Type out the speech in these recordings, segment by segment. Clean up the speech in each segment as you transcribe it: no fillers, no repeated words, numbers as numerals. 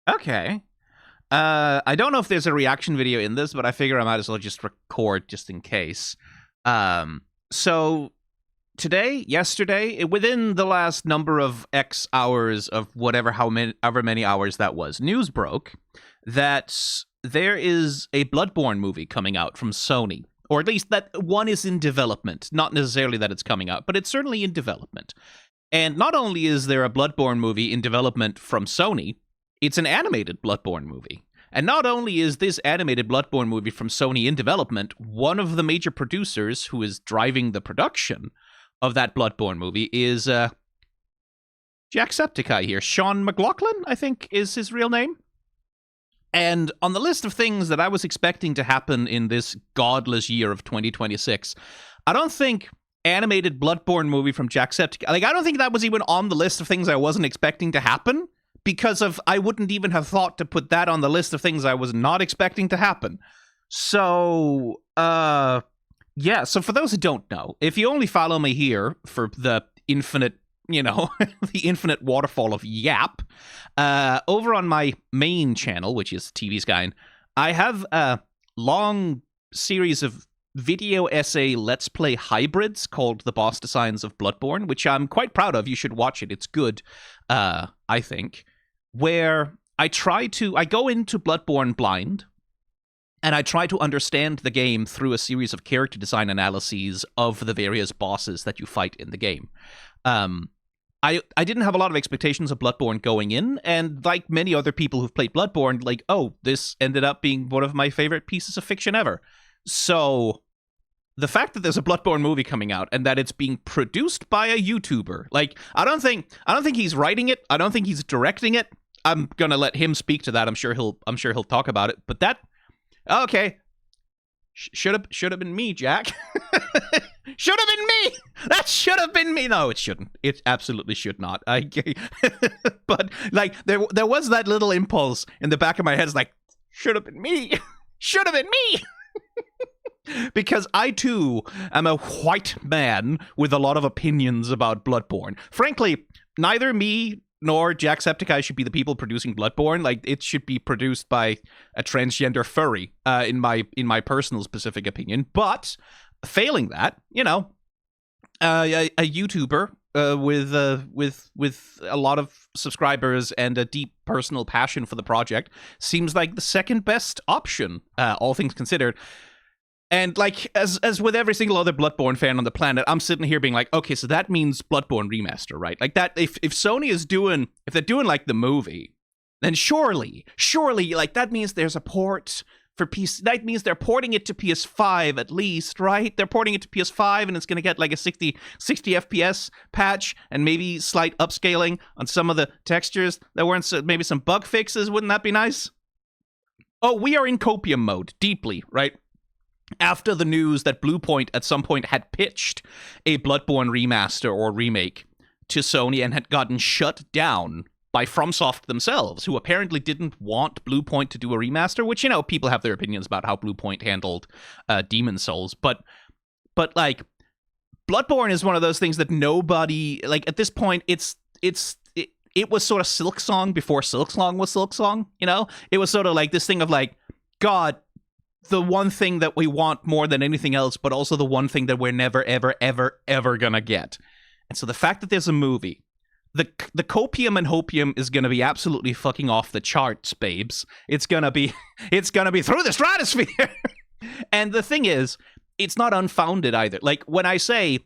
Okay. I don't know if there's a reaction video in this, but I figure I might as well just record just in case. So yesterday, within the last number of X hours of however many hours that was, news broke that there is a Bloodborne movie coming out from Sony. Or at least that one is in development. Not necessarily that it's coming out, but it's certainly in development. And not only is there a Bloodborne movie in development from Sony, it's an animated Bloodborne movie. And not only is this animated Bloodborne movie from Sony in development, one of the major producers who is driving the production of that Bloodborne movie is Jacksepticeye here. Sean McLaughlin, I think, is his real name. And on the list of things that I was expecting to happen in this godless year of 2026, I don't think animated Bloodborne movie from Jacksepticeye, I don't think that was even on the list of things I wasn't expecting to happen, because I wouldn't even have thought to put that on the list of things I was not expecting to happen. So, yeah, so for those who don't know, if you only follow me here for the infinite, the infinite waterfall of yap, over on my main channel, which is TBSkyen, I have a long series of video essay Let's Play hybrids called The Boss Designs of Bloodborne, which I'm quite proud of. You should watch it. It's good, I think, where I go into Bloodborne blind, and I try to understand the game through a series of character design analyses of the various bosses that you fight in the game. I didn't have a lot of expectations of Bloodborne going in, and like many other people who've played Bloodborne, this ended up being one of my favorite pieces of fiction ever. So the fact that there's a Bloodborne movie coming out and that it's being produced by a YouTuber, I don't think he's writing it, I don't think he's directing it. I'm gonna let him speak to that. I'm sure he'll talk about it. But that, okay, should have been me, Jack. Should have been me. That should have been me. No, it shouldn't. It absolutely should not. But there was that little impulse in the back of my head. It's like, should have been me. Should have been me. Because I too am a white man with a lot of opinions about Bloodborne. Frankly, neither me nor Jacksepticeye should be the people producing Bloodborne. It should be produced by a transgender furry, in my personal specific opinion. But failing that, a YouTuber with a lot of subscribers and a deep personal passion for the project seems like the second best option, all things considered. And as with every single other Bloodborne fan on the planet, I'm sitting here being like, okay, so that means Bloodborne remaster, right? That if Sony is doing, if they're doing the movie, then surely that means there's a port for PC. That means they're porting it to PS5 at least, right? They're porting it to PS5, and it's going to get a 60 FPS patch and maybe slight upscaling on some of the textures that weren't, maybe some bug fixes. Wouldn't that be nice? Oh, we are in copium mode, deeply, right? After the news that Bluepoint at some point had pitched a Bloodborne remaster or remake to Sony and had gotten shut down by FromSoft themselves, who apparently didn't want Bluepoint to do a remaster, which, people have their opinions about how Bluepoint handled Demon Souls, but Bloodborne is one of those things that nobody, at this point, it was sort of Silksong before Silksong was Silksong, It was sort of this thing of God, the one thing that we want more than anything else, but also the one thing that we're never, ever, ever, ever gonna get. And so the fact that there's a movie, the copium and hopium is gonna be absolutely fucking off the charts, babes. It's gonna be through the stratosphere. And the thing is, it's not unfounded either. When I say,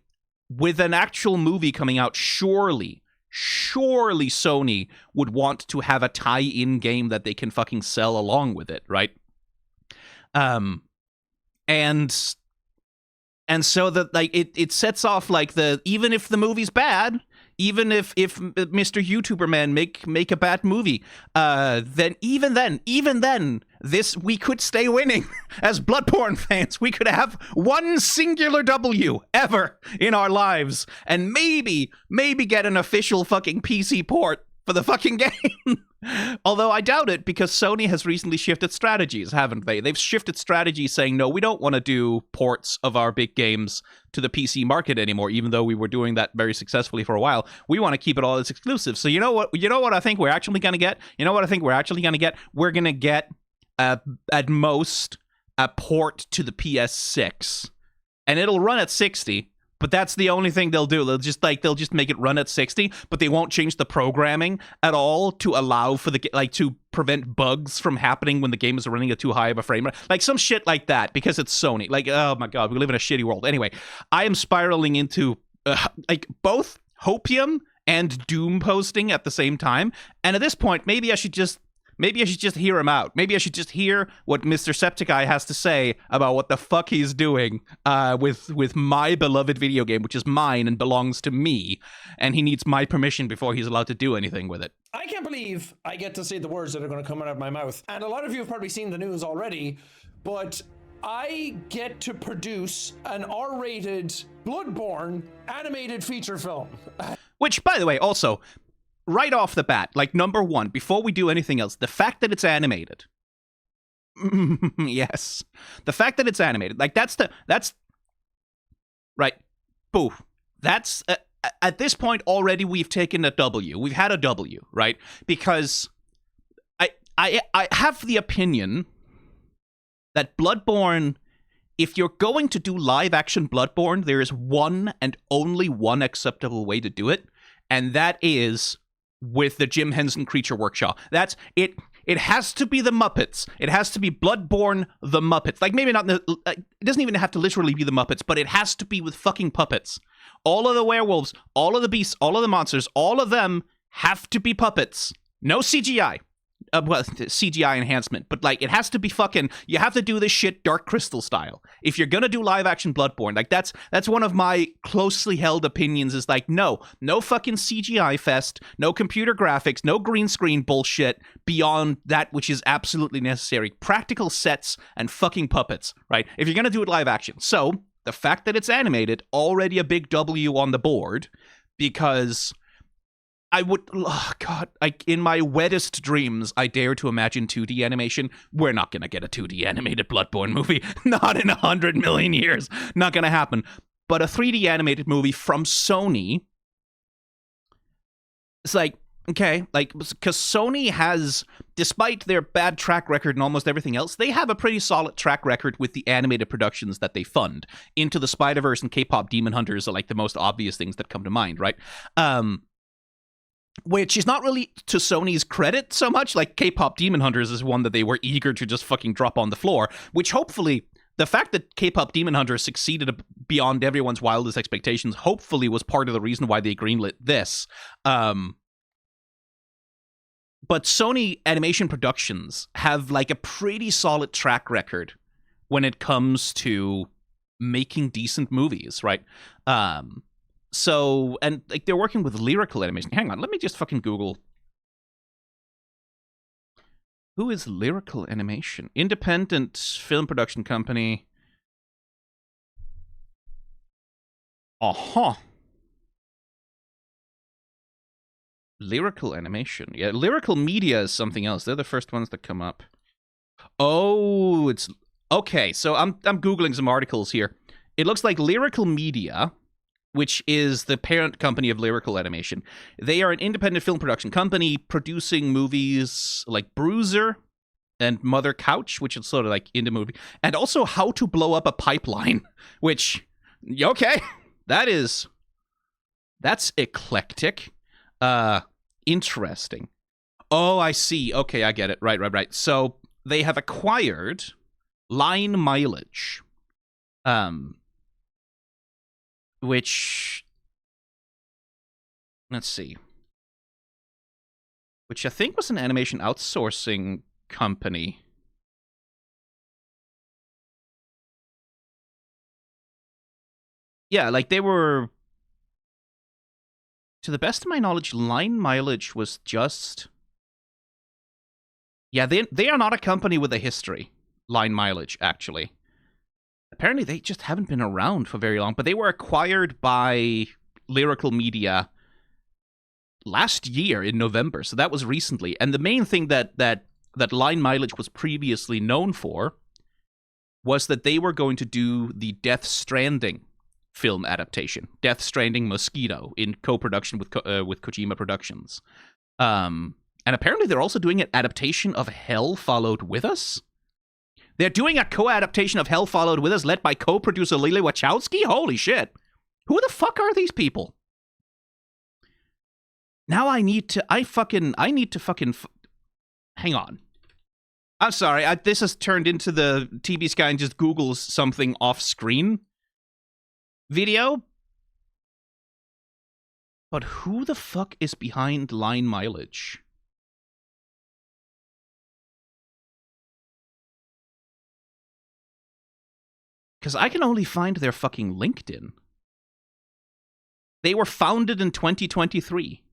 with an actual movie coming out, surely Sony would want to have a tie-in game that they can fucking sell along with it, right? And so that it sets off even if the movie's bad, even if Mr. YouTuber Man make a bad movie, then even then we could stay winning as Bloodborne fans. We could have one singular W ever in our lives, and maybe get an official fucking PC port for the fucking game. Although I doubt it, because Sony has recently shifted strategies, haven't they? They've shifted strategies saying, no, we don't want to do ports of our big games to the PC market anymore, even though we were doing that very successfully for a while. We want to keep it all as exclusive. So you know what I think we're actually going to get? We're going to get, at most, a port to the PS6. And it'll run at 60. But that's the only thing they'll do. They'll just make it run at 60, but they won't change the programming at all to allow for to prevent bugs from happening when the game is running at too high of a frame rate. Like some shit like that, because it's Sony. Like, oh my god, we live in a shitty world. Anyway, I am spiraling into both hopium and doom posting at the same time. And at this point, maybe I should just hear him out. Maybe I should just hear what Mr. Septiceye has to say about what the fuck he's doing with my beloved video game, which is mine and belongs to me, and he needs my permission before he's allowed to do anything with it. I can't believe I get to say the words that are going to come out of my mouth. And a lot of you have probably seen the news already, but I get to produce an R-rated Bloodborne animated feature film. Which, by the way, also, right off the bat, like, number one, before we do anything else, the fact that it's animated. Yes. The fact that it's animated. Like, that's right. Boo. That's, at this point already, we've taken a W. We've had a W, right? Because I have the opinion that Bloodborne, if you're going to do live-action Bloodborne, there is one and only one acceptable way to do it, and that is with the Jim Henson Creature Workshop. That's it. It has to be the Muppets. It has to be Bloodborne the Muppets. Like, maybe not, it doesn't even have to literally be the Muppets, but it has to be with fucking puppets. All of the werewolves, all of the beasts, all of the monsters, all of them have to be puppets. No CGI. Well, CGI enhancement, but like, it has to be fucking, you have to do this shit Dark Crystal style. If you're gonna do live action Bloodborne, like, that's one of my closely held opinions, is like, no fucking CGI fest, no computer graphics, no green screen bullshit beyond that which is absolutely necessary. Practical sets and fucking puppets, right? If you're gonna do it live action. So, the fact that it's animated, already a big W on the board, because I would, oh god, in my wettest dreams, I dare to imagine 2D animation. We're not going to get a 2D animated Bloodborne movie. Not in 100 million years. Not going to happen. But a 3D animated movie from Sony, it's like, okay, like, because Sony has, despite their bad track record and almost everything else, they have a pretty solid track record with the animated productions that they fund. Into the Spider-Verse and K-pop Demon Hunters are like the most obvious things that come to mind, right? Which is not really to Sony's credit so much. Like, K-pop Demon Hunters is one that they were eager to just fucking drop on the floor, which hopefully, the fact that K-pop Demon Hunters succeeded beyond everyone's wildest expectations, hopefully was part of the reason why they greenlit this. But Sony Animation Productions have, like, a pretty solid track record when it comes to making decent movies, right? So, and like, they're working with Lyrical Animation. Hang on, let me just fucking Google. Who is Lyrical Animation? Independent film production company. Uh-huh. Lyrical Animation. Yeah, Lyrical Media is something else. They're the first ones that come up. Oh, it's... Okay, so I'm Googling some articles here. It looks like Lyrical Media, which is the parent company of Lyrical Animation. They are an independent film production company producing movies like Bruiser and Mother Couch, which is sort of like indie movie, and also How to Blow Up a Pipeline, which, okay, that's eclectic. Interesting. Oh, I see. Okay, I get it. Right. So they have acquired Line Mileage. Which, let's see, which I think was an animation outsourcing company. Yeah, like, they were, to the best of my knowledge, Line Mileage was just, yeah, they are not a company with a history, Line Mileage, actually. Apparently, they just haven't been around for very long, but they were acquired by Lyrical Media last year in November, so that was recently. And the main thing that Line Mileage was previously known for was that they were going to do the Death Stranding film adaptation, Death Stranding Mosquito, in co-production with Kojima Productions. And apparently they're also doing an adaptation of Hell Followed With Us. They're doing a co-adaptation of Hell Followed With Us led by co-producer Lily Wachowski? Holy shit. Who the fuck are these people? Now I need to hang on. I'm sorry, this has turned into the TBSkyen just Googles something off-screen video. But who the fuck is behind Line Mileage? Because I can only find their fucking LinkedIn. They were founded in 2023.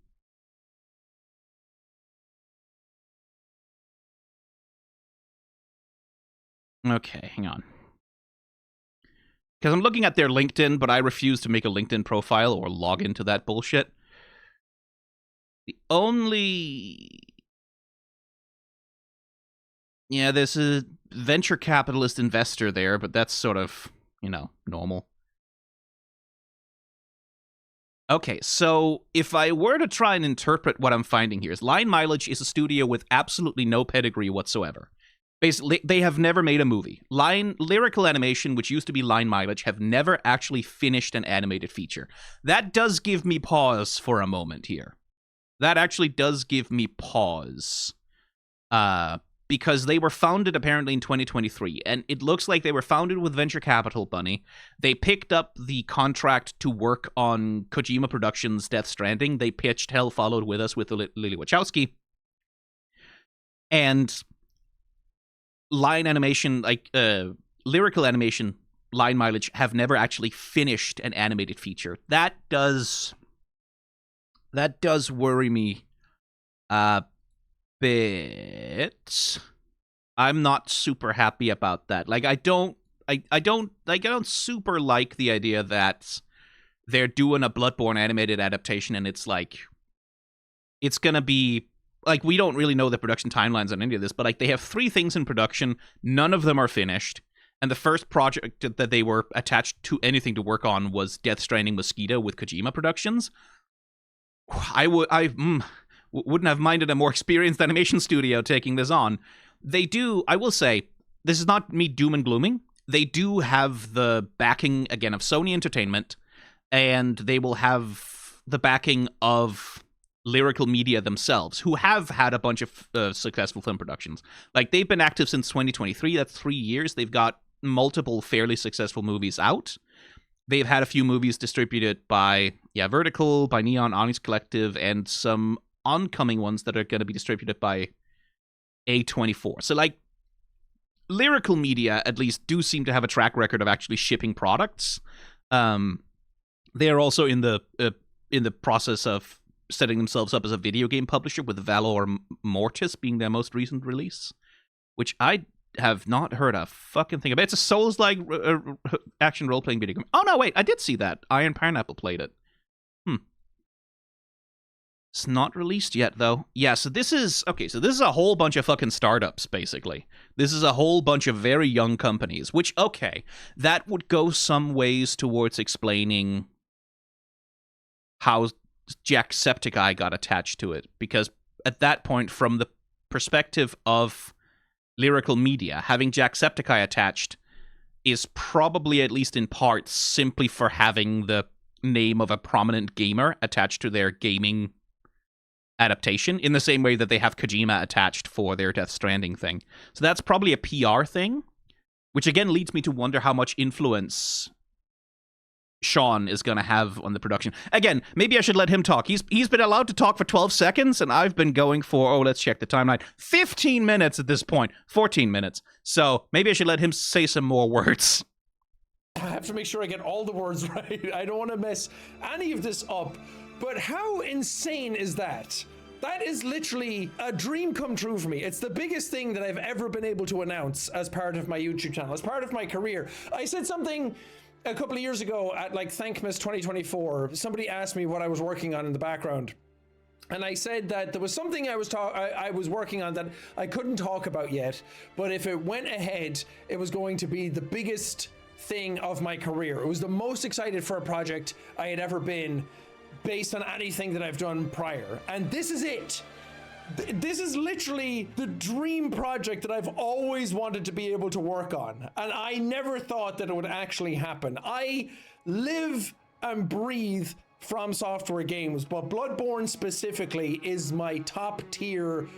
Okay, hang on. Because I'm looking at their LinkedIn, but I refuse to make a LinkedIn profile or log into that bullshit. The only... Yeah, there's a venture capitalist investor there, but that's sort of, normal. Okay, so if I were to try and interpret what I'm finding here, is Line Mileage is a studio with absolutely no pedigree whatsoever. Basically, they have never made a movie. Lyrical Animation, which used to be Line Mileage, have never actually finished an animated feature. That does give me pause for a moment here. That actually does give me pause. Because they were founded apparently in 2023, and it looks like they were founded with venture capital money. They picked up the contract to work on Kojima Productions' Death Stranding. They pitched Hell Followed With Us with Lily Wachowski. And Lyrical Animation, Line Mileage have never actually finished an animated feature. That does worry me a bit. I'm not super happy about that. Like, I don't super like the idea that they're doing a Bloodborne animated adaptation, and it's like, it's gonna be like, we don't really know the production timelines on any of this, but like, they have 3 things in production, none of them are finished, and the first project that they were attached to anything to work on was Death Stranding Mosquito with Kojima Productions. I wouldn't have minded a more experienced animation studio taking this on. They do, I will say, this is not me doom and glooming, they do have the backing, again, of Sony Entertainment, and they will have the backing of Lyrical Media themselves, who have had a bunch of successful film productions. Like, they've been active since 2023, that's 3 years. They've got multiple fairly successful movies out. They've had a few movies distributed by, Vertical, by Neon Onyx Collective, and some oncoming ones that are going to be distributed by A24. So, like, Lyrical Media, at least, do seem to have a track record of actually shipping products. They are also in the process of setting themselves up as a video game publisher, with Valor Mortis being their most recent release, which I have not heard a fucking thing about. It's a Souls-like action role-playing video game. Oh, no, wait, I did see that. Iron Pineapple played it. It's not released yet, though. Yeah, so this is a whole bunch of fucking startups, basically. This is a whole bunch of very young companies, which, okay, that would go some ways towards explaining how Jacksepticeye got attached to it, because at that point, from the perspective of Lyrical Media, having Jacksepticeye attached is probably, at least in part, simply for having the name of a prominent gamer attached to their gaming adaptation, in the same way that they have Kojima attached for their Death Stranding thing. So that's probably a PR thing, which again leads me to wonder how much influence Sean is going to have on the production. Again, maybe I should let him talk. He's been allowed to talk for 12 seconds, and I've been going for, let's check the timeline, 15 minutes at this point, 14 minutes. So maybe I should let him say some more words. I have to make sure I get all the words right. I don't want to mess any of this up. But how insane is that? That is literally a dream come true for me. It's the biggest thing that I've ever been able to announce as part of my YouTube channel, as part of my career. I said something a couple of years ago at like Thankmas 2024. Somebody asked me what I was working on in the background. and I said that there was something I was working on that I couldn't talk about yet, but if it went ahead, it was going to be the biggest thing of my career. It was the most excited for a project I had ever been, based on anything that I've done prior. And this is it. This is literally the dream project that I've always wanted to be able to work on. And I never thought that it would actually happen. I live and breathe From Software games, but Bloodborne specifically is my top tier,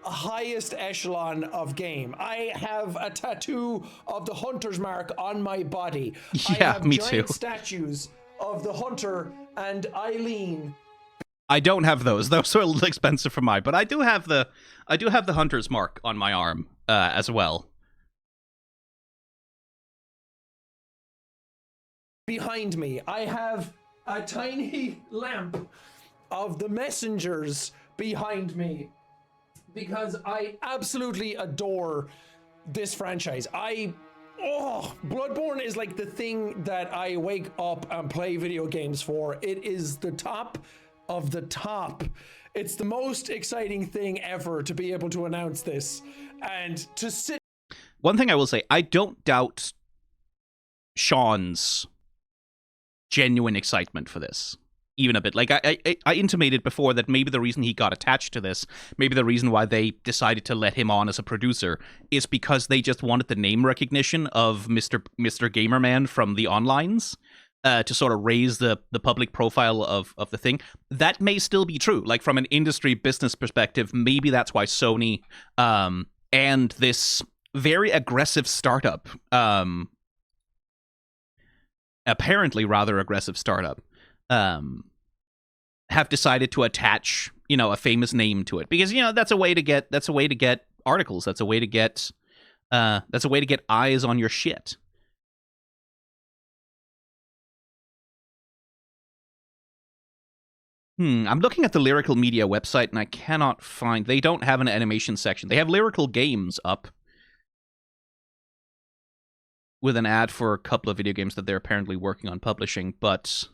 highest echelon of game. I have a tattoo of the hunter's mark on my body. Yeah, I have me giant too. statues of the hunter and Eileen. I don't have those. Those are a little expensive for mine, but I do have the hunter's mark on my arm as well. Behind me, I have a tiny lamp of the messengers behind me because I absolutely adore this franchise. Bloodborne is like the thing that I wake up and play video games for. It is the top of the top. It's the most exciting thing ever to be able to announce this and to sit. One thing I will say, I don't doubt Sean's genuine excitement for this, even a bit. Like I intimated before that maybe the reason he got attached to this, maybe the reason why they decided to let him on as a producer, is because they just wanted the name recognition of Mr. Gamerman from the onlines. To sort of raise the public profile of the thing. That may still be true. Like, from an industry business perspective, maybe that's why Sony and this very aggressive startup, apparently rather aggressive startup, have decided to attach, a famous name to it. Because, that's a way to get articles. That's a way to get eyes on your shit. I'm looking at the Lyrical Media website, and I cannot find... They don't have an animation section. They have Lyrical Games up with an ad for a couple of video games that they're apparently working on publishing, but...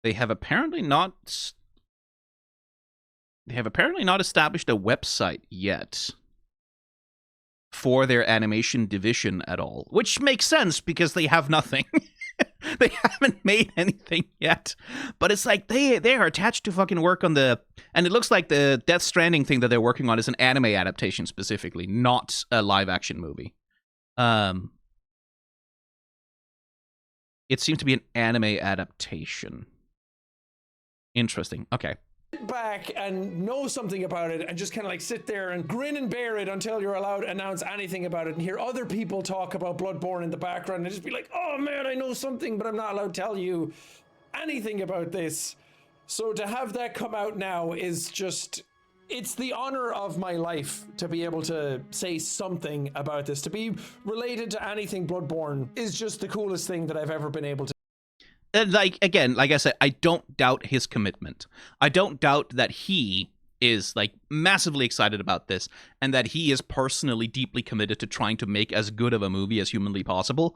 They have apparently not established a website yet for their animation division at all, which makes sense because they have nothing. They haven't made anything yet, but it's like they are attached to fucking work on the, and it looks like the Death Stranding thing that they're working on is an anime adaptation specifically, not a live action movie. It seems to be an anime adaptation. Interesting. Okay. Back and know something about it and just kind of like sit there and grin and bear it until you're allowed to announce anything about it and hear other people talk about Bloodborne in the background and just be like, oh man, I know something, but I'm not allowed to tell you anything about this. So to have that come out now is just, it's the honor of my life to be able to say something about this. To be related to anything Bloodborne is just the coolest thing that I've ever been able to. Like I said, I don't doubt his commitment. I don't doubt that he is like massively excited about this and that he is personally deeply committed to trying to make as good of a movie as humanly possible.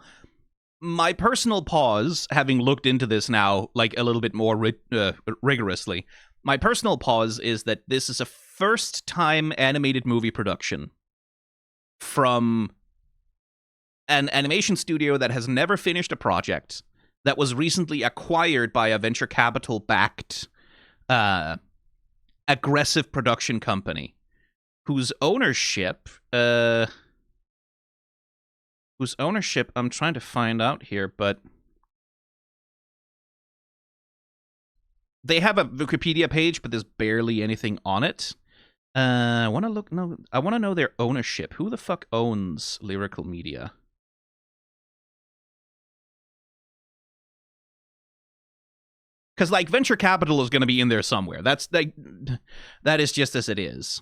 My personal pause, having looked into this now like a little bit more rigorously, my personal pause is that this is a first-time animated movie production from an animation studio that has never finished a project, that was recently acquired by a venture capital-backed aggressive production company, whose ownership, I'm trying to find out here, but they have a Wikipedia page, but there's barely anything on it. I want to know their ownership. Who the fuck owns Lyrical Media? Because, like, venture capital is going to be in there somewhere. That is just as it is.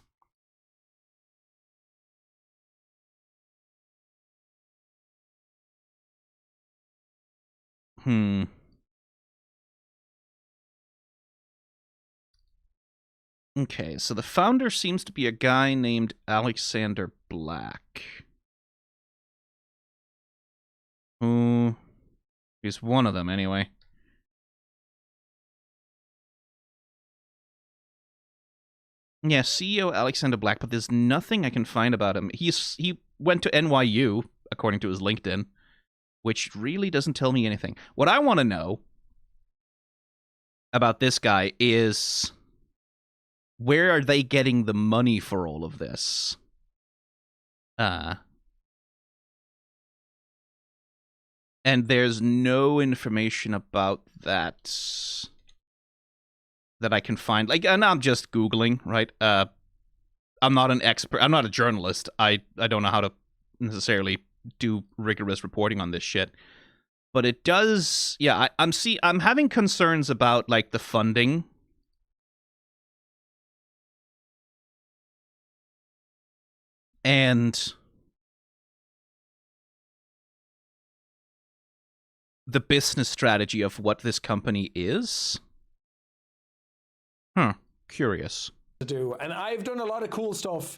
Okay, so the founder seems to be a guy named Alexander Black. He's one of them, anyway. Yeah, CEO Alexander Black, but there's nothing I can find about him. He went to NYU, according to his LinkedIn, which really doesn't tell me anything. What I want to know about this guy is, where are they getting the money for all of this? And there's no information about that I can find. Like, and I'm just Googling, right? I'm not an expert. I'm not a journalist. I don't know how to necessarily do rigorous reporting on this shit. But it does, yeah, I'm having concerns about, like, the funding. And the business strategy of what this company is. Curious. To do. And I've done a lot of cool stuff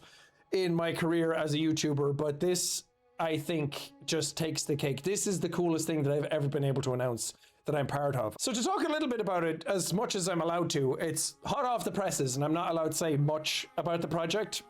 in my career as a YouTuber, but this, I think, just takes the cake. This is the coolest thing that I've ever been able to announce that I'm part of. So to talk a little bit about it, as much as I'm allowed to, it's hot off the presses, and I'm not allowed to say much about the project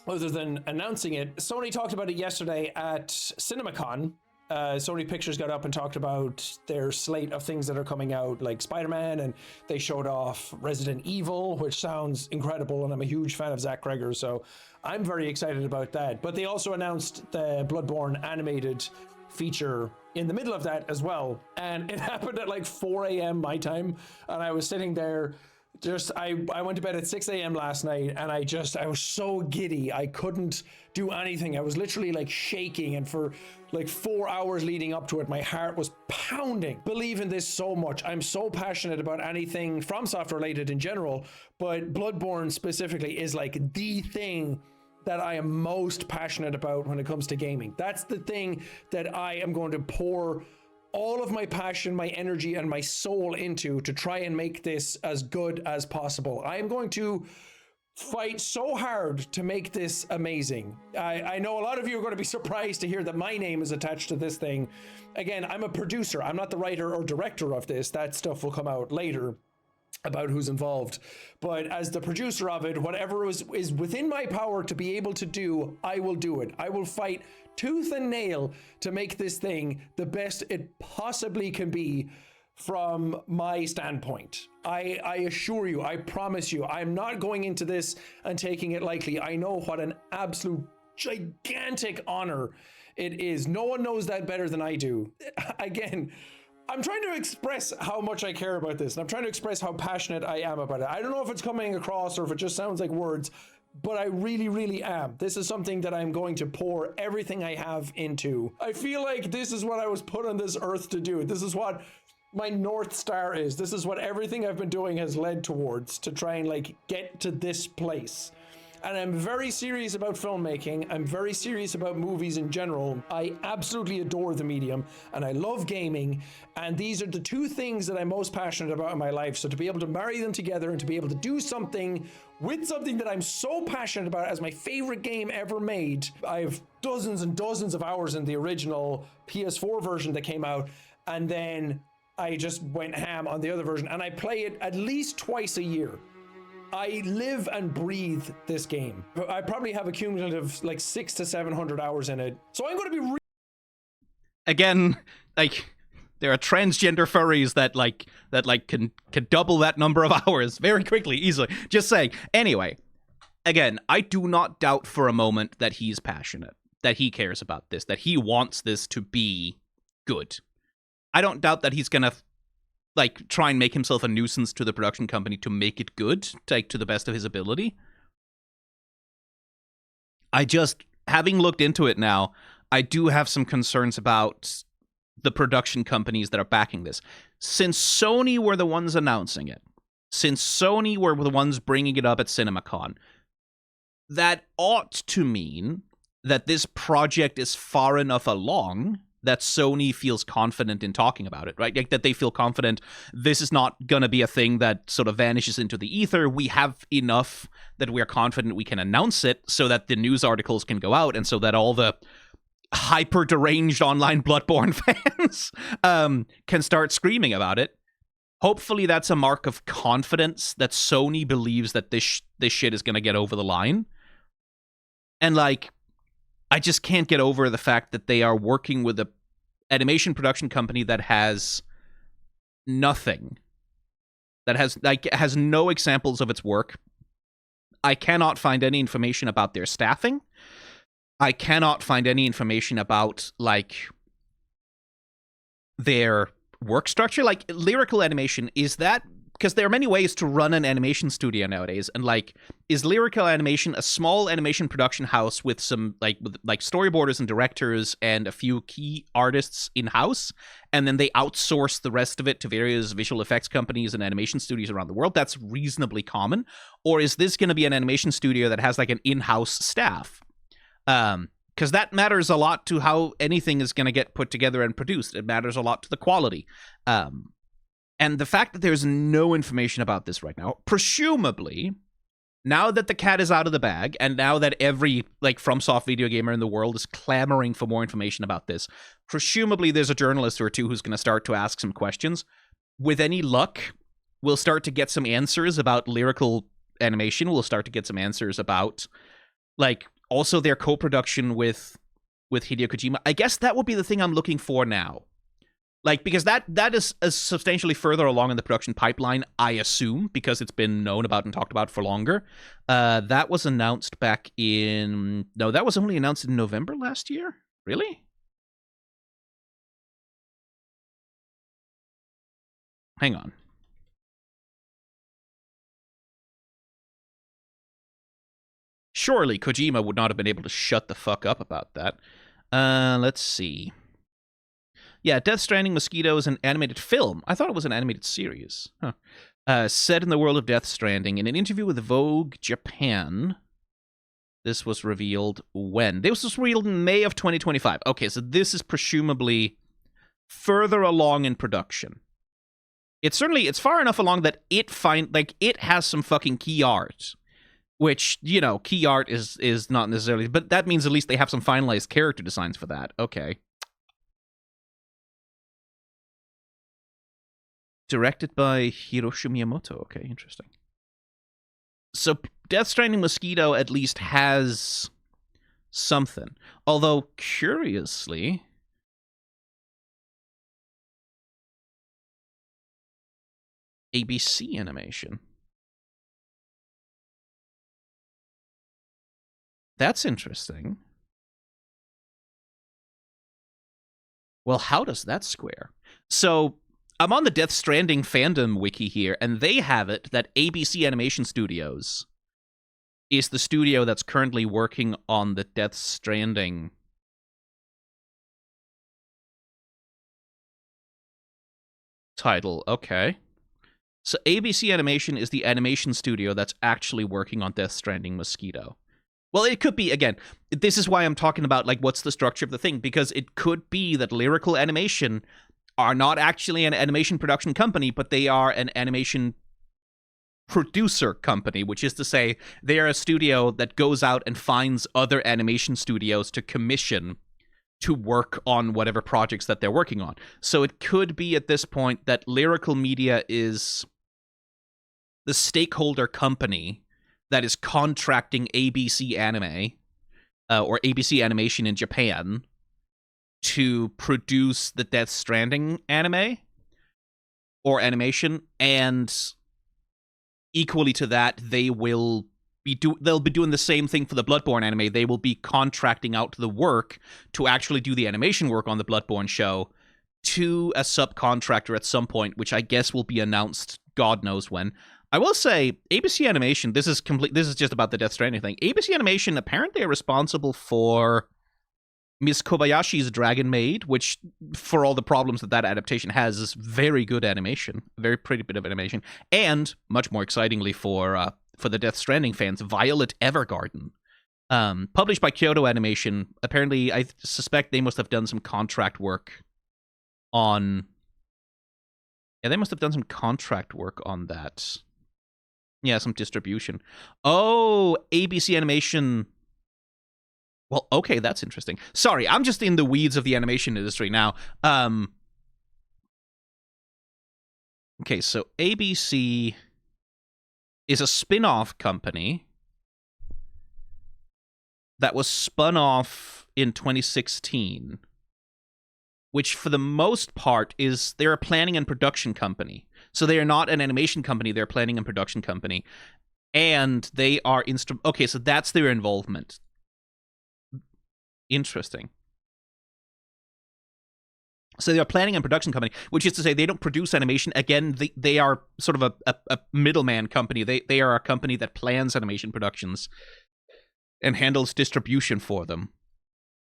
other than announcing it. Sony talked about it yesterday at CinemaCon. Sony Pictures got up and talked about their slate of things that are coming out, like Spider-Man, and they showed off Resident Evil, which sounds incredible, and I'm a huge fan of Zach Cregger, so I'm very excited about that. But they also announced the Bloodborne animated feature in the middle of that as well, and it happened at like 4 a.m. my time, and I was sitting there. I went to bed at 6 a.m. last night, and I was so giddy. I couldn't do anything. I was literally like shaking, and for like 4 hours leading up to it, my heart was pounding. Believe in this so much. I'm so passionate about anything FromSoft related in general, but Bloodborne specifically is like the thing that I am most passionate about when it comes to gaming. That's the thing that I am going to pour all of my passion, my energy, and my soul into to try and make this as good as possible. I am going to fight so hard to make this amazing. I know a lot of you are going to be surprised to hear that my name is attached to this thing. Again, I'm a producer. I'm not the writer or director of this. That stuff will come out later about who's involved. But as the producer of it, whatever is within my power to be able to do, I will do it. I will fight tooth and nail to make this thing the best it possibly can be from my standpoint. I assure you, I promise you, I'm not going into this and taking it lightly. I know what an absolute gigantic honor it is. No one knows that better than I do. Again, I'm trying to express how much I care about this, and I'm trying to express how passionate I am about it. I don't know if it's coming across or if it just sounds like words, but I really, really am. This is something that I'm going to pour everything I have into. I feel like this is what I was put on this earth to do. This is what my North Star is. This is what everything I've been doing has led towards, to try and like get to this place. And I'm very serious about filmmaking. I'm very serious about movies in general. I absolutely adore the medium, and I love gaming. And these are the two things that I'm most passionate about in my life. So to be able to marry them together and to be able to do something with something that I'm so passionate about as my favorite game ever made. I have dozens and dozens of hours in the original PS4 version that came out. And then I just went ham on the other version, and I play it at least twice a year. I live and breathe this game. I probably have a cumulative like 600 to 700 hours in it. So I'm going to be again, like, there are transgender furries that can double that number of hours very quickly, easily. Just saying. Anyway, again, I do not doubt for a moment that he's passionate, that he cares about this, that he wants this to be good. I don't doubt that he's gonna like try and make himself a nuisance to the production company to make it good, like to the best of his ability. I just, having looked into it now, I do have some concerns about the production companies that are backing this. Since Sony were the ones announcing it, since Sony were the ones bringing it up at CinemaCon, that ought to mean that this project is far enough along that Sony feels confident in talking about it, right? Like, that they feel confident this is not going to be a thing that sort of vanishes into the ether. We have enough that we are confident we can announce it so that the news articles can go out, and so that all the hyper deranged online Bloodborne fans can start screaming about it. Hopefully that's a mark of confidence that Sony believes that this shit is going to get over the line. And, like, I just can't get over the fact that they are working with a animation production company that has nothing. That has no examples of its work. I cannot find any information about their staffing. I cannot find any information about, like, their work structure. Like, lyrical animation, is that... Because there are many ways to run an animation studio nowadays, and, like, is lyrical animation a small animation production house with some, like storyboarders and directors and a few key artists in-house, and then they outsource the rest of it to various visual effects companies and animation studios around the world? That's reasonably common. Or is this going to be an animation studio that has, like, an in-house staff? Because that matters a lot to how anything is going to get put together and produced. It matters a lot to the quality. And the fact that there's no information about this right now, presumably, now that the cat is out of the bag, and now that every, like, FromSoft video gamer in the world is clamoring for more information about this, presumably there's a journalist or two who's going to start to ask some questions. With any luck, we'll start to get some answers about lyrical animation. We'll start to get some answers about, like, also their co-production with Hideo Kojima. I guess that would be the thing I'm looking for now. Like, because that is substantially further along in the production pipeline, I assume, because it's been known about and talked about for longer. That was announced back in... No, that was only announced in November last year? Really? Hang on. Surely Kojima would not have been able to shut the fuck up about that. Let's see. Yeah, Death Stranding Mosquito is an animated film. I thought it was an animated series. Huh. Set in the world of Death Stranding. In an interview with Vogue Japan, this was revealed when? This was revealed in May of 2025. Okay, so this is presumably further along in production. It's far enough along that it has some fucking key art. Which, you know, key art is not necessarily... But that means at least they have some finalized character designs for that. Okay. Directed by Hiroshi Miyamoto. Okay, interesting. So Death Stranding Mosquito at least has something. Although, curiously... ABC Animation. That's interesting. Well, how does that square? So, I'm on the Death Stranding fandom wiki here, and they have it that ABC Animation Studios is the studio that's currently working on the Death Stranding title. Okay. So ABC Animation is the animation studio that's actually working on Death Stranding Mosquito. Well, it could be, again, this is why I'm talking about, like, what's the structure of the thing, because it could be that Lyrical Animation are not actually an animation production company, but they are an animation producer company, which is to say they are a studio that goes out and finds other animation studios to commission to work on whatever projects that they're working on. So it could be at this point that Lyrical Media is the stakeholder company that is contracting ABC Anime, or ABC Animation in Japan, to produce the Death Stranding anime, or animation, and equally to that, they'll be doing the same thing for the Bloodborne anime. They will be contracting out the work to actually do the animation work on the Bloodborne show to a subcontractor at some point, which I guess will be announced God knows when. I will say, ABC Animation, this is just about the Death Stranding thing. ABC Animation apparently are responsible for Ms. Kobayashi's Dragon Maid, which, for all the problems that adaptation has, is very good animation. Very pretty bit of animation. And, much more excitingly for the Death Stranding fans, Violet Evergarden. Published by Kyoto Animation. Apparently, I suspect they must have done some contract work on... Yeah, they must have done some contract work on that. Yeah, some distribution. Oh, ABC Animation Well, okay, that's interesting. Sorry, I'm just in the weeds of the animation industry now. Okay, so ABC is a spin-off company that was spun off in 2016, which for the most part is they're a planning and production company. So they are not an animation company, they're a planning and production company. And they are okay, so that's their involvement. Interesting. So they're a planning and production company, which is to say they don't produce animation. Again, they are sort of a middleman company. They are a company that plans animation productions and handles distribution for them.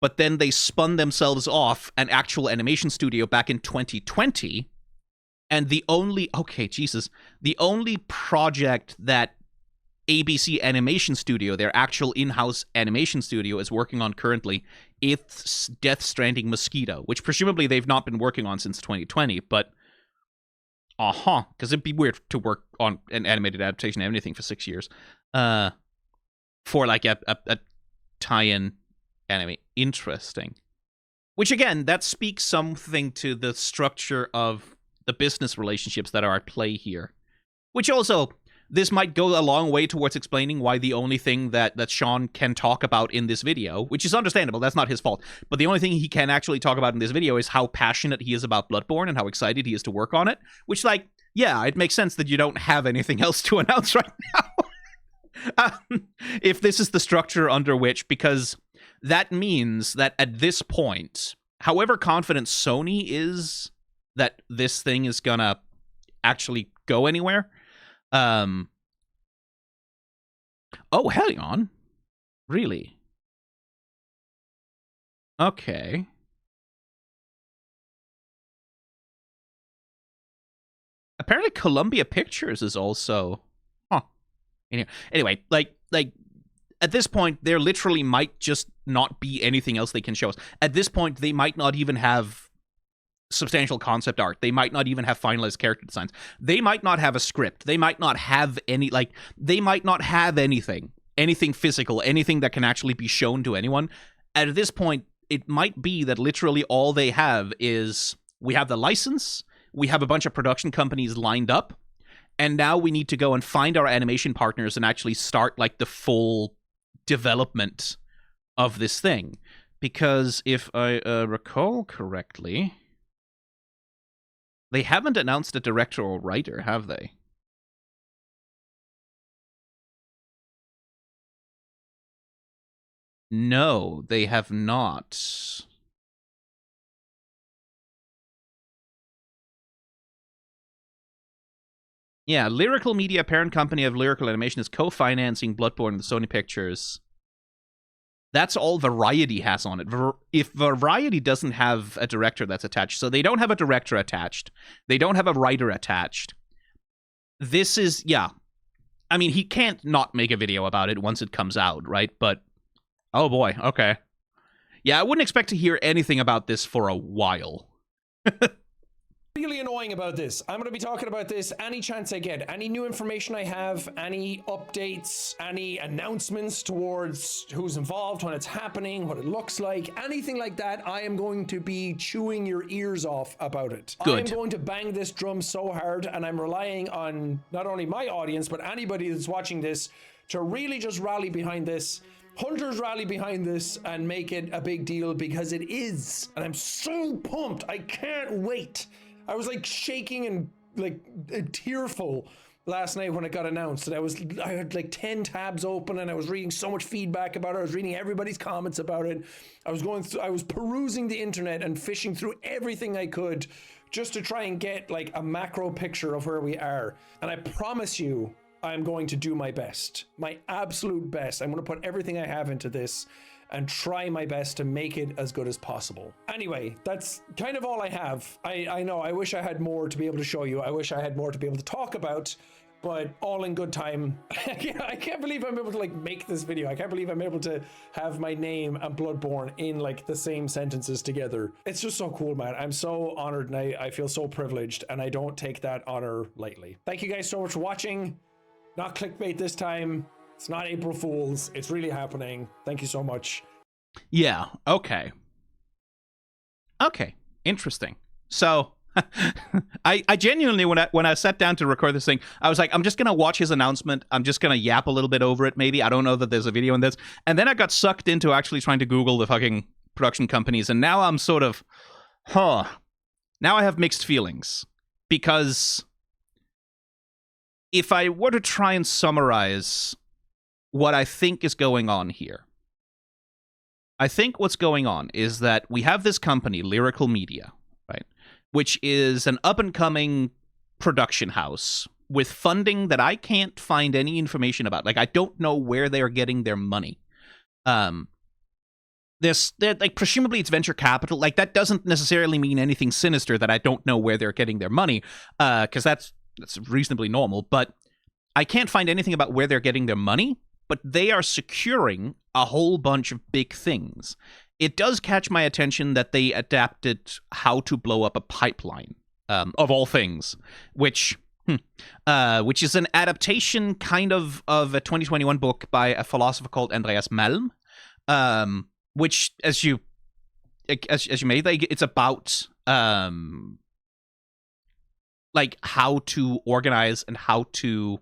But then they spun themselves off an actual animation studio back in 2020. And the only project that ABC Animation Studio, their actual in-house animation studio, is working on currently, it's Death Stranding Mosquito, which presumably they've not been working on since 2020, but because it'd be weird to work on an animated adaptation of anything for 6 years. For like a tie-in anime. Interesting. Which again, that speaks something to the structure of the business relationships that are at play here. Which also, this might go a long way towards explaining why the only thing that Sean can talk about in this video, which is understandable, that's not his fault, but the only thing he can actually talk about in this video is how passionate he is about Bloodborne and how excited he is to work on it, which, like, yeah, it makes sense that you don't have anything else to announce right now. If this is the structure under which, because that means that at this point, however confident Sony is that this thing is gonna actually go anywhere, oh, hang on. Really? Okay. Apparently Columbia Pictures is also... Huh. Anyway, like at this point, there literally might just not be anything else they can show us. At this point, they might not even have substantial concept art. They might not even have finalized character designs. They might not have a script. They might not have any, like, they might not have anything physical, anything that can actually be shown to anyone. At this point, it might be that literally all they have is, we have the license, we have a bunch of production companies lined up, and now we need to go and find our animation partners and actually start, like, the full development of this thing. Because if I recall correctly, they haven't announced a director or writer, have they? No, they have not. Yeah, Lyrical Media, parent company of Lyrical Animation, is co-financing Bloodborne with Sony Pictures. That's all Variety has on it. If Variety doesn't have a director that's attached, so they don't have a director attached, they don't have a writer attached. This is, yeah. I mean, he can't not make a video about it once it comes out, right? But, oh boy, okay. Yeah, I wouldn't expect to hear anything about this for a while. Really annoying about this. I'm going to be talking about this any chance I get. Any new information I have, any updates, any announcements towards who's involved, when it's happening, what it looks like, anything like that, I am going to be chewing your ears off about it. Good. I'm going to bang this drum so hard, and I'm relying on not only my audience, but anybody that's watching this to really just rally behind this. Hunters rally behind this and make it a big deal, because it is. And I'm so pumped. I can't wait. I was like shaking and like tearful last night when it got announced, and I had like 10 tabs open, and I was reading so much feedback about it. I was reading everybody's comments about it. I was perusing the internet and fishing through everything I could just to try and get like a macro picture of where we are. And I promise you, I'm going to do my best, my absolute best. I'm going to put everything I have into this and try my best to make it as good as possible. Anyway, that's kind of all I have. I know, I wish I had more to be able to show you. I wish I had more to be able to talk about, but all in good time. I can't believe I'm able to like make this video. I can't believe I'm able to have my name and Bloodborne in like the same sentences together. It's just so cool, man. I'm so honored, and I feel so privileged, and I don't take that honor lightly. Thank you guys so much for watching. Not clickbait this time. It's not April Fool's. It's really happening. Thank you so much. Yeah. Okay. Okay. Interesting. So I genuinely when I sat down to record this thing, I was like, I'm just gonna watch his announcement. I'm just gonna yap a little bit over it. Maybe I don't know that there's a video in this, and then I got sucked into actually trying to Google the fucking production companies, and now I'm sort of, huh. Now I have mixed feelings because if I were to try and summarize what I think is going on here, I think what's going on is that we have this company, Lyrical Media, right, which is an up-and-coming production house with funding that I can't find any information about. Like, I don't know where they're getting their money. Like, presumably it's venture capital. Like, that doesn't necessarily mean anything sinister that I don't know where they're getting their money, because that's reasonably normal. But I can't find anything about where they're getting their money, but they are securing a whole bunch of big things. It does catch my attention that they adapted How to Blow Up a Pipeline, of all things, which is an adaptation kind of a 2021 book by a philosopher called Andreas Malm, which, as you may, like, it's about like how to organize and how to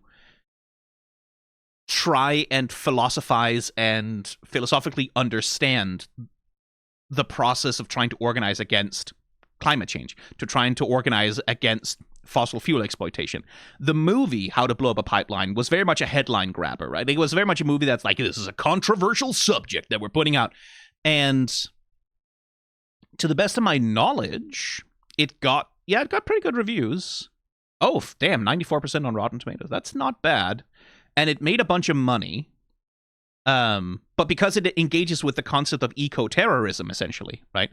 try and philosophize and philosophically understand the process of trying to organize against climate change, to trying to organize against fossil fuel exploitation. The movie How to Blow Up a Pipeline was very much a headline grabber, right? It was very much a movie that's like, this is a controversial subject that we're putting out. And to the best of my knowledge, it got pretty good reviews. Oh, damn, 94% on Rotten Tomatoes. That's not bad. And it made a bunch of money. But because it engages with the concept of eco-terrorism, essentially, right?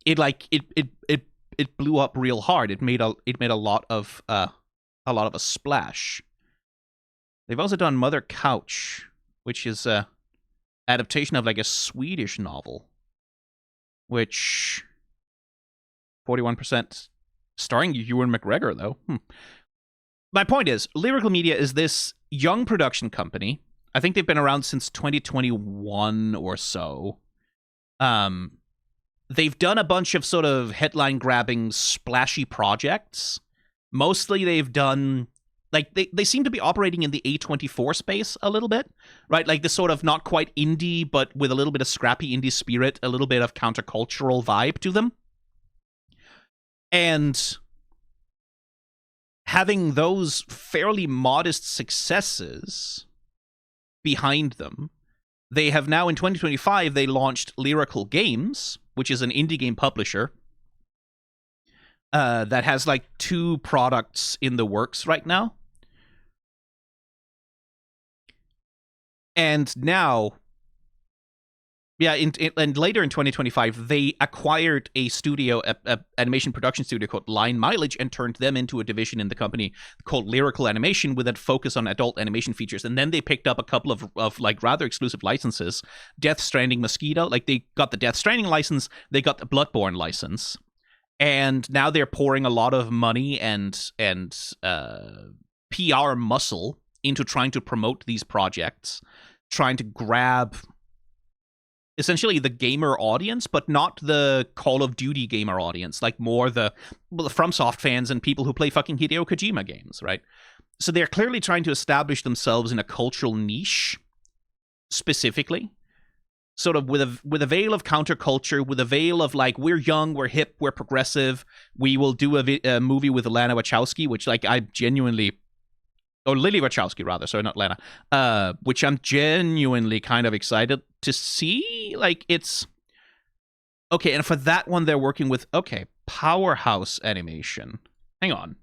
It blew up real hard. It made a lot of a splash. They've also done Mother Couch, which is a adaptation of like a Swedish novel, which 41% starring Ewan McGregor though. My point is, Lyrical Media is this young production company. I think they've been around since 2021 or so. They've done a bunch of sort of headline-grabbing, splashy projects. Mostly they've done... Like, they seem to be operating in the A24 space a little bit, right? Like, this sort of not quite indie, but with a little bit of scrappy indie spirit, a little bit of countercultural vibe to them. And having those fairly modest successes behind them, they have now, in 2025, they launched Lyrical Games, which is an indie game publisher that has like 2 products in the works right now. And now, and later in 2025, they acquired a studio, a animation production studio called Line Mileage, and turned them into a division in the company called Lyrical Animation with a focus on adult animation features. And then they picked up a couple of like rather exclusive licenses. Death Stranding Mosquito, like they got the Death Stranding license, they got the Bloodborne license, and now they're pouring a lot of money and PR muscle into trying to promote these projects, trying to grab essentially the gamer audience, but not the Call of Duty gamer audience, like more the FromSoft fans and people who play fucking Hideo Kojima games, right? So they're clearly trying to establish themselves in a cultural niche, specifically, sort of with a veil of counterculture, with a veil of like, we're young, we're hip, we're progressive, we will do a movie with Lana Wachowski, which like I genuinely... Or Lily Wachowski, rather. Sorry, not Lana. Which I'm genuinely kind of excited to see. Like, it's... Okay, and for that one, they're working with... Okay, Powerhouse Animation. Hang on.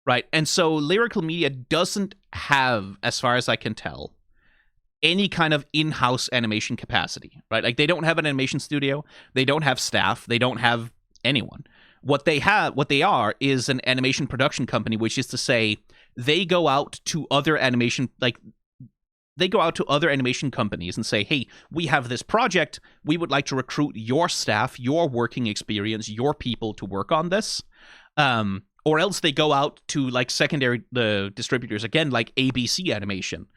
Right, and so Lyrical Media doesn't have, as far as I can tell, any kind of in-house animation capacity, right? Like, they don't have an animation studio. They don't have staff. They don't have anyone. What they are is an animation production company, which is to say they go out to other animation companies and say, hey, we have this project. We would like to recruit your staff, your working experience, your people to work on this. Or else they go out to like secondary distributors, again, like ABC Animation.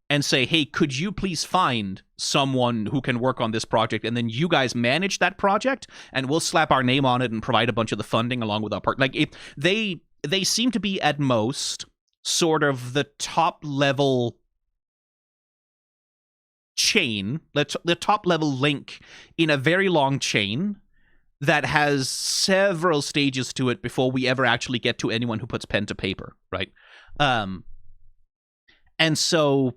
and say, hey, could you please find someone who can work on this project, and then you guys manage that project, and we'll slap our name on it and provide a bunch of the funding along with our part. Like, they seem to be at most sort of the top level chain, the top level link in a very long chain that has several stages to it before we ever actually get to anyone who puts pen to paper, right? And so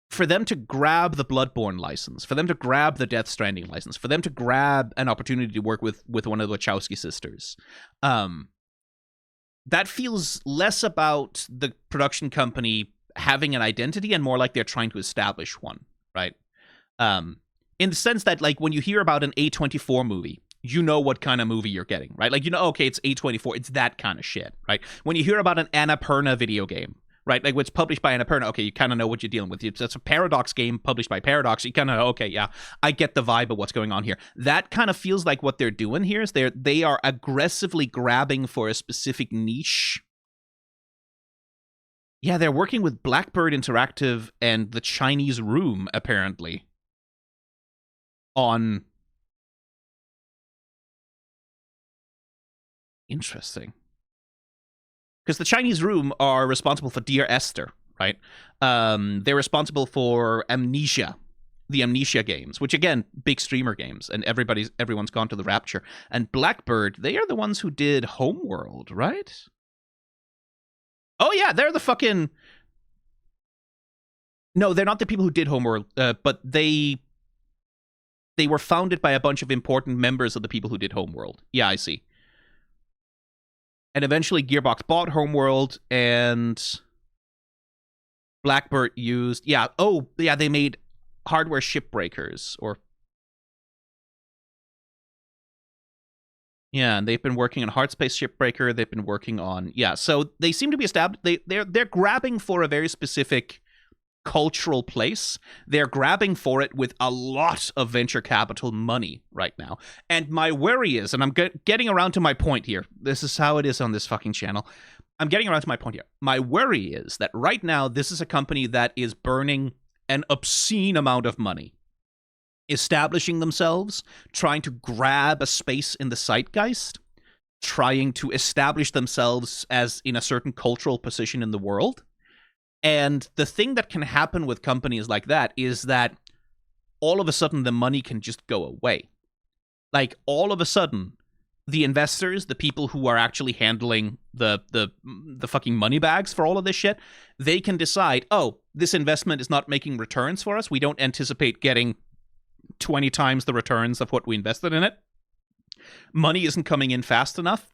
for them to grab the Bloodborne license, for them to grab the Death Stranding license, for them to grab an opportunity to work with one of the Wachowski sisters, that feels less about the production company having an identity and more like they're trying to establish one, right? In the sense that, like, when you hear about an A24 movie, you know what kind of movie you're getting, right? Like, you know, okay, it's A24, it's that kind of shit, right? When you hear about an Annapurna video game, right, like, what's published by Annapurna, okay, you kind of know what you're dealing with. It's a Paradox game published by Paradox. You kind of know, okay, yeah, I get the vibe of what's going on here. That kind of feels like what they're doing here is they are aggressively grabbing for a specific niche. Yeah, they're working with Blackbird Interactive and the Chinese Room, apparently, on... Interesting. Because the Chinese Room are responsible for Dear Esther, right? They're responsible for Amnesia, the Amnesia games, which, again, big streamer games, and everyone's gone to the rapture. And Blackbird, they are the ones who did Homeworld, right? Oh, yeah, they're the fucking... No, they're not the people who did Homeworld, but they were founded by a bunch of important members of the people who did Homeworld. Yeah, I see. And eventually Gearbox bought Homeworld, and Blackbird used... Yeah, oh, yeah, they made Hardware Shipbreakers, or... Yeah, and they've been working on Hardspace Shipbreaker, they've been working on... Yeah, so they seem to be established... They're grabbing for a very specific cultural place. They're grabbing for it with a lot of venture capital money right now. And my worry is, and I'm getting around to my point here, this is how it is on this fucking channel, I'm getting around to my point here. My worry is that right now, this is a company that is burning an obscene amount of money, establishing themselves, trying to grab a space in the zeitgeist, trying to establish themselves as in a certain cultural position in the world. And the thing that can happen with companies like that is that all of a sudden the money can just go away. Like, all of a sudden, the investors, the people who are actually handling the fucking money bags for all of this shit, they can decide, oh, this investment is not making returns for us. We don't anticipate getting 20 times the returns of what we invested in it. Money isn't coming in fast enough.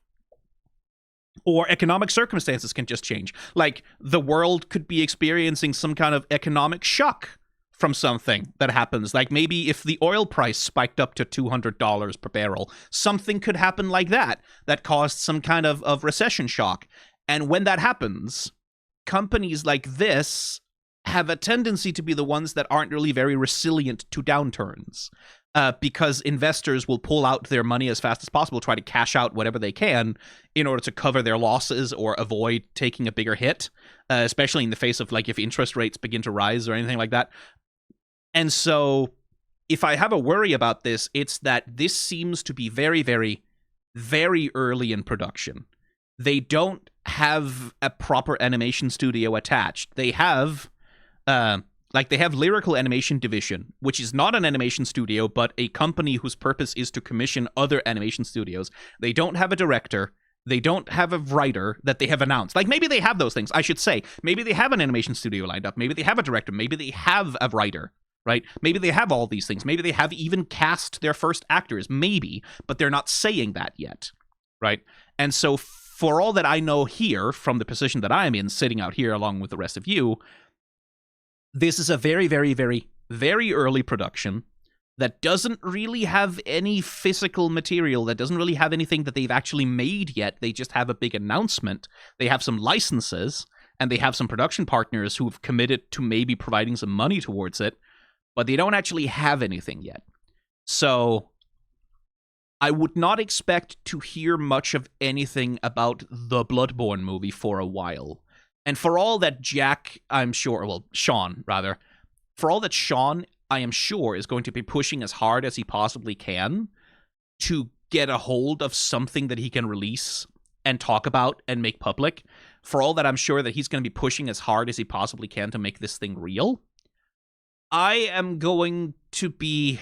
Or economic circumstances can just change. Like, the world could be experiencing some kind of economic shock from something that happens. Like, maybe if the oil price spiked up to $200 per barrel, something could happen like that caused some kind of recession shock. And when that happens, companies like this have a tendency to be the ones that aren't really very resilient to downturns. Because investors will pull out their money as fast as possible, try to cash out whatever they can in order to cover their losses or avoid taking a bigger hit, especially in the face of, like, if interest rates begin to rise or anything like that. And so if I have a worry about this, it's that this seems to be very, very, very early in production. They don't have a proper animation studio attached. They have... they have Lyrical Animation Division, which is not an animation studio, but a company whose purpose is to commission other animation studios. They don't have a director. They don't have a writer that they have announced. Like, maybe they have those things, I should say. Maybe they have an animation studio lined up. Maybe they have a director. Maybe they have a writer, right? Maybe they have all these things. Maybe they have even cast their first actors. Maybe, but they're not saying that yet, right? And so for all that I know here, from the position that I'm in, sitting out here along with the rest of you, this is a very, very, very, very early production that doesn't really have any physical material, that doesn't really have anything that they've actually made yet. They just have a big announcement. They have some licenses, and they have some production partners who have committed to maybe providing some money towards it, but they don't actually have anything yet. So I would not expect to hear much of anything about the Bloodborne movie for a while. And for all that Sean, rather, for all that Sean, I am sure, is going to be pushing as hard as he possibly can to get a hold of something that he can release and talk about and make public, for all that I'm sure that he's going to be pushing as hard as he possibly can to make this thing real, I am going to be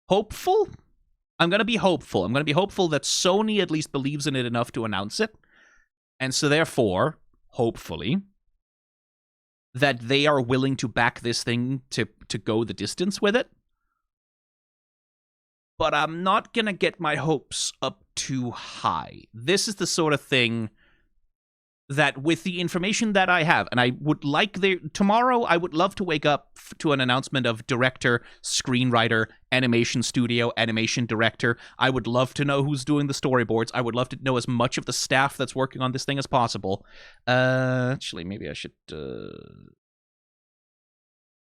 hopeful. I'm going to be hopeful. I'm going to be hopeful that Sony at least believes in it enough to announce it. And so therefore, hopefully, that they are willing to back this thing to go the distance with it. But I'm not going to get my hopes up too high. This is the sort of thing that with the information that I have, and I would like tomorrow, I would love to wake up to an announcement of director, screenwriter, animation studio, animation director. I would love to know who's doing the storyboards. I would love to know as much of the staff that's working on this thing as possible. Actually, maybe I should...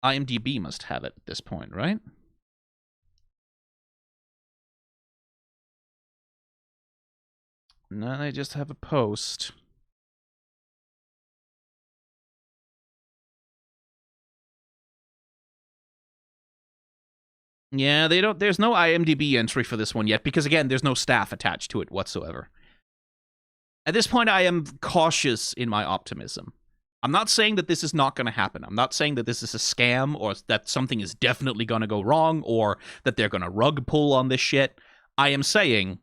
IMDb must have it at this point, right? No, they just have a post. Yeah, they don't. There's no IMDb entry for this one yet because, again, there's no staff attached to it whatsoever. At this point, I am cautious in my optimism. I'm not saying that this is not going to happen. I'm not saying that this is a scam or that something is definitely going to go wrong or that they're going to rug pull on this shit. I am saying,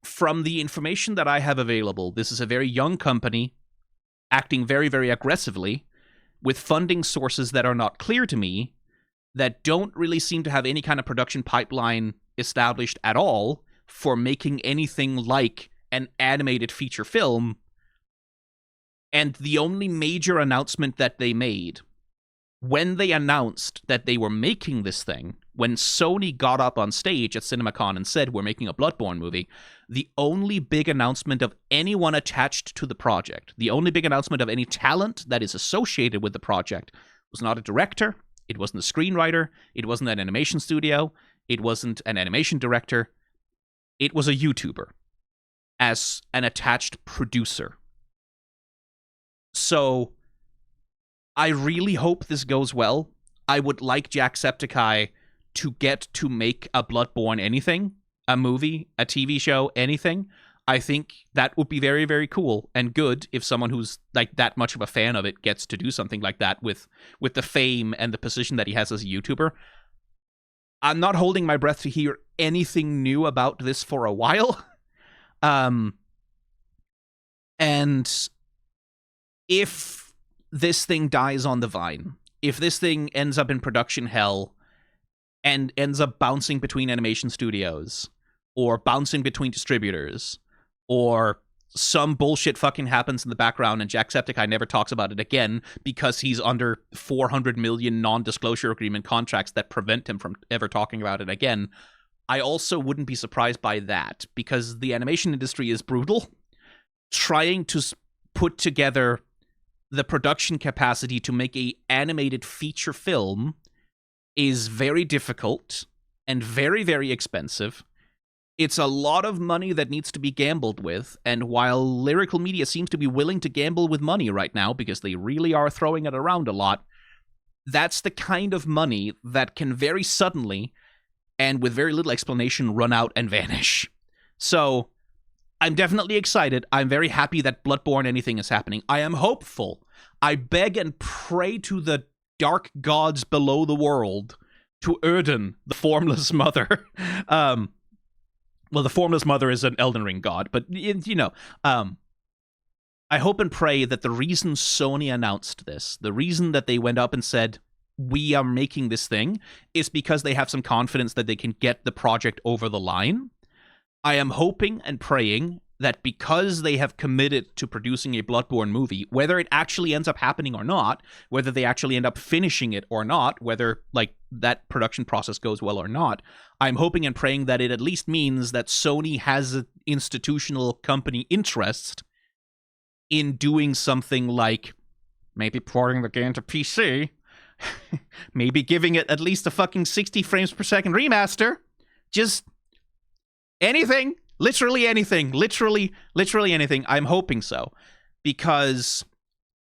from the information that I have available, this is a very young company acting very, very aggressively with funding sources that are not clear to me, that don't really seem to have any kind of production pipeline established at all for making anything like an animated feature film. And the only major announcement that they made, when they announced that they were making this thing, when Sony got up on stage at CinemaCon and said, we're making a Bloodborne movie, the only big announcement of anyone attached to the project, the only big announcement of any talent that is associated with the project, was not a director, it wasn't a screenwriter, it wasn't an animation studio, it wasn't an animation director, it was a YouTuber as an attached producer. So, I really hope this goes well. I would like Jacksepticeye to get to make a Bloodborne anything, a movie, a TV show, anything. I think that would be very, very cool and good if someone who's like that much of a fan of it gets to do something like that with the fame and the position that he has as a YouTuber. I'm not holding my breath to hear anything new about this for a while. And if this thing dies on the vine, if this thing ends up in production hell and ends up bouncing between animation studios or bouncing between distributors, or some bullshit fucking happens in the background and Jacksepticeye never talks about it again because he's under 400 million non-disclosure agreement contracts that prevent him from ever talking about it again, I also wouldn't be surprised by that, because the animation industry is brutal. Trying to put together the production capacity to make a animated feature film is very difficult and very, very expensive. It's a lot of money that needs to be gambled with, and while Lyrical Media seems to be willing to gamble with money right now because they really are throwing it around a lot, that's the kind of money that can very suddenly, and with very little explanation, run out and vanish. So, I'm definitely excited. I'm very happy that Bloodborne anything is happening. I am hopeful. I beg and pray to the dark gods below the world, to Erden, the Formless Mother. Well, the Formless Mother is an Elden Ring god, but, you know, I hope and pray that the reason Sony announced this, the reason that they went up and said, we are making this thing, is because they have some confidence that they can get the project over the line. I am hoping and praying that because they have committed to producing a Bloodborne movie, whether it actually ends up happening or not, whether they actually end up finishing it or not, whether, like, that production process goes well or not, I'm hoping and praying that it at least means that Sony has an institutional company interest in doing something like maybe porting the game to PC, maybe giving it at least a fucking 60 frames per second remaster, just anything. Literally anything. Literally anything. I'm hoping so. because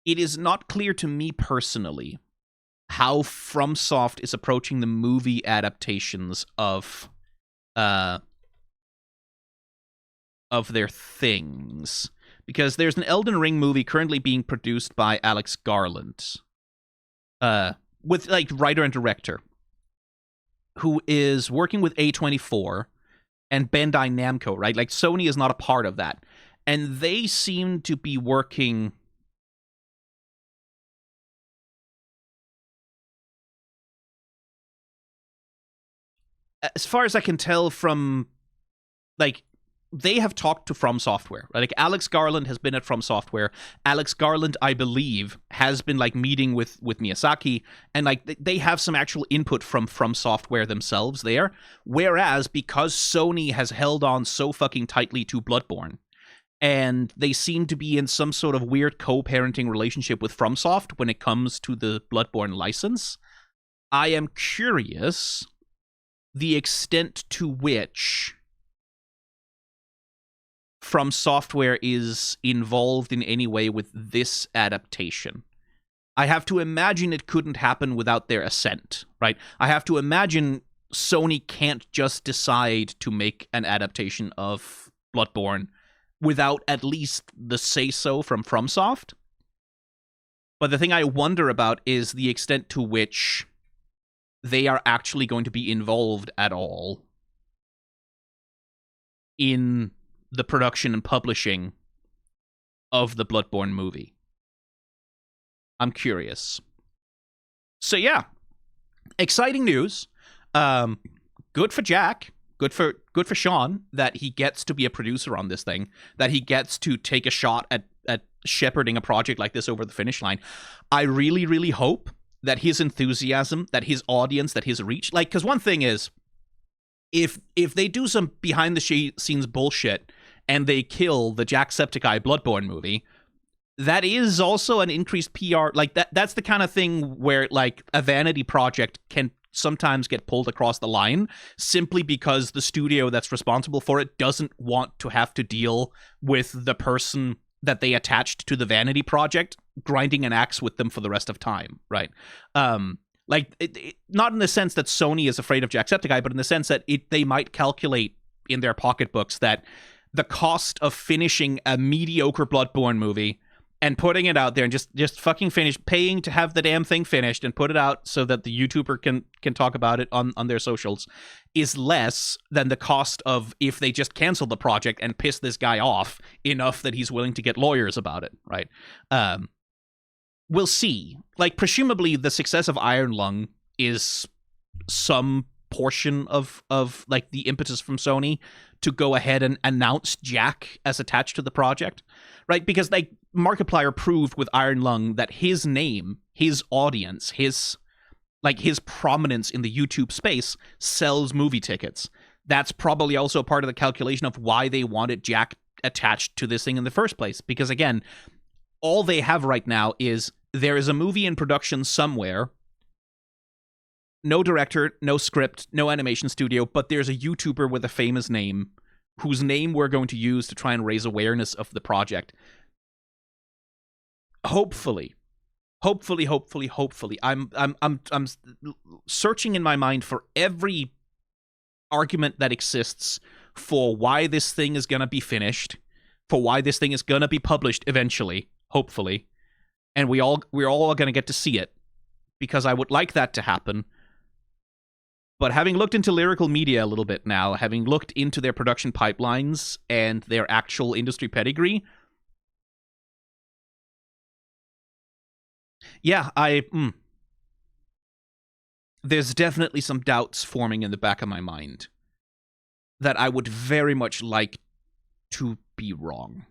it is not clear to me personally how FromSoft is approaching the movie adaptations of their things. Because there's an Elden Ring movie currently being produced by Alex Garland, with like writer and director, who is working with A24 and Bandai Namco, right? Like Sony is not a part of that. And they seem to be working as far as I can tell from like they have talked to From Software. Right? Like Alex Garland has been at From Software. Alex Garland, I believe, has been like meeting with Miyazaki, and like they have some actual input from Software themselves there. Whereas because Sony has held on so fucking tightly to Bloodborne, and they seem to be in some sort of weird co-parenting relationship with FromSoft when it comes to the Bloodborne license, I am curious the extent to which From Software is involved in any way with this adaptation. I have to imagine it couldn't happen without their assent, right? I have to imagine Sony can't just decide to make an adaptation of Bloodborne without at least the say-so from FromSoft. But the thing I wonder about is the extent to which they are actually going to be involved at all in the production and publishing of the Bloodborne movie. I'm curious. So yeah, exciting news. Good for Jack. Good for Sean that he gets to be a producer on this thing. That he gets to take a shot at shepherding a project like this over the finish line. I really, really hope that his enthusiasm, that his audience, that his reach, like, because one thing is, if they do some behind the scenes bullshit and they kill the Jacksepticeye Bloodborne movie, that is also an increased PR. Like that's the kind of thing where like a vanity project can sometimes get pulled across the line simply because the studio that's responsible for it doesn't want to have to deal with the person that they attached to the vanity project grinding an axe with them for the rest of time, right? Like, not in the sense that Sony is afraid of Jacksepticeye, but in the sense that they might calculate in their pocketbooks that the cost of finishing a mediocre Bloodborne movie and putting it out there and just fucking paying to have the damn thing finished and put it out so that the YouTuber can talk about it on their socials is less than the cost of if they just cancel the project and piss this guy off enough that he's willing to get lawyers about it, right? We'll see. Like, presumably the success of Iron Lung is some portion of like the impetus from Sony to go ahead and announce Jack as attached to the project, right? Because like Markiplier proved with Iron Lung that his name, his audience, his prominence in the YouTube space sells movie tickets. That's probably also part of the calculation of why they wanted Jack attached to this thing in the first place. Because again, all they have right now is there is a movie in production somewhere, no director, no script, no animation studio, but there's a YouTuber with a famous name whose name we're going to use to try and raise awareness of the project. Hopefully, I'm searching in my mind for every argument that exists for why this thing is going to be finished, for why this thing is going to be published eventually, hopefully, and we're all going to get to see it, because I would like that to happen. But having looked into Lyrical Media a little bit now, having looked into their production pipelines and their actual industry pedigree, yeah, there's definitely some doubts forming in the back of my mind that I would very much like to be wrong.